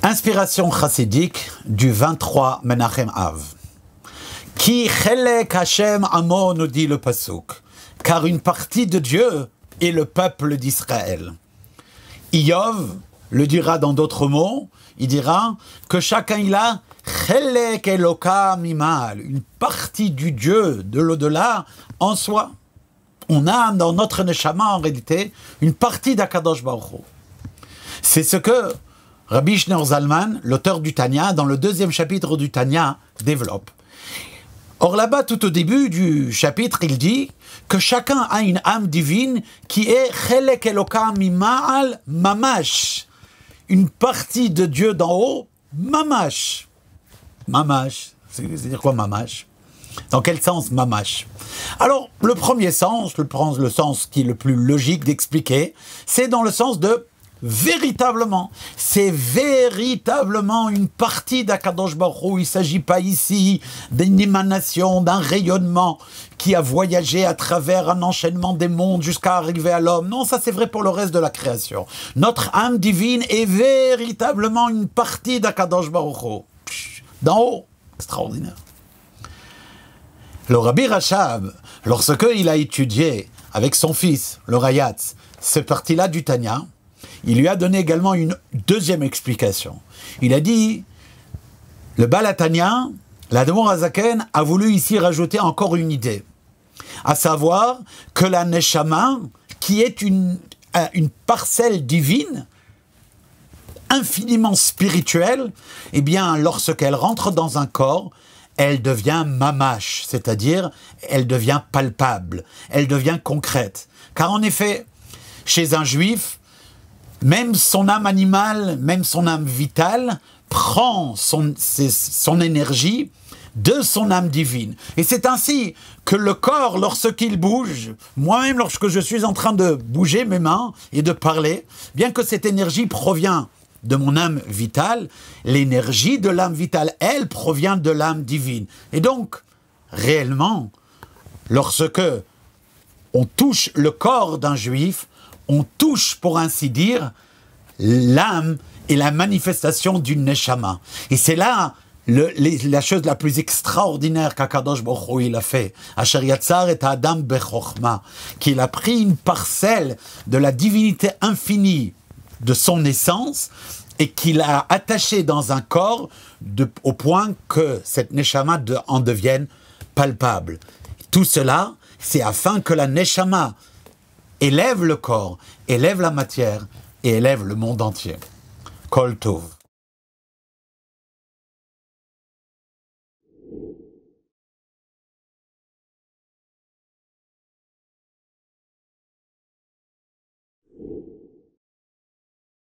Inspiration chassidique du 23 Menachem Av. Ki chelek Hashem amo, nous dit le pasuk, car une partie de Dieu est le peuple d'Israël. Iyov le dira dans d'autres mots, il dira que chacun il a chelek Eloka mimal, une partie du Dieu de l'au-delà en soi. On a dans notre neshama en réalité une partie d'Akadosh Baruch Hu. C'est ce que Rabbi Shneur Zalman, l'auteur du Tanya, dans le 2e chapitre du Tanya, développe. Or là-bas, tout au début du chapitre, il dit que chacun a une âme divine qui est Chelek Eloka Mima'al Mamash, une partie de Dieu d'en haut, Mamash. Mamash, c'est-à-dire quoi Mamash? Dans quel sens Mamash? Alors, le premier sens, le sens qui est le plus logique d'expliquer, c'est dans le sens de véritablement, c'est véritablement une partie d'Akadosh Baruch Hu. Il ne s'agit pas ici d'une émanation, d'un rayonnement qui a voyagé à travers un enchaînement des mondes jusqu'à arriver à l'homme. Non, ça c'est vrai pour le reste de la création. Notre âme divine est véritablement une partie d'Akadosh Baruch Hu. D'en haut, extraordinaire. Le Rabbi Rachab, lorsque il a étudié avec son fils, le Rayatz, cette partie-là du Tanya, il lui a donné également une deuxième explication. Il a dit, le Baal HaTanya, l'Admor HaZaken, a voulu ici rajouter encore une idée, à savoir que la Neshama, qui est une parcelle divine, infiniment spirituelle, eh bien, lorsqu'elle rentre dans un corps, elle devient mamash, c'est-à-dire elle devient palpable, elle devient concrète. Car en effet, chez un juif, même son âme animale, même son âme vitale, prend son énergie de son âme divine. Et c'est ainsi que le corps, lorsqu'il bouge, moi-même lorsque je suis en train de bouger mes mains et de parler, bien que cette énergie provient de mon âme vitale, l'énergie de l'âme vitale, elle, provient de l'âme divine. Et donc, réellement, lorsque on touche le corps d'un juif, on touche, pour ainsi dire, l'âme et la manifestation d'une neshama. Et c'est là la chose la plus extraordinaire qu'Akadosh Baruch Hu il a fait. Asher yatzar et Adam bechokma, qu'il a pris une parcelle de la divinité infinie de son essence et qu'il a attaché dans un corps au point que cette neshama en devienne palpable. Tout cela, c'est afin que la neshama élève le corps, élève la matière et élève le monde entier. Kol Tov.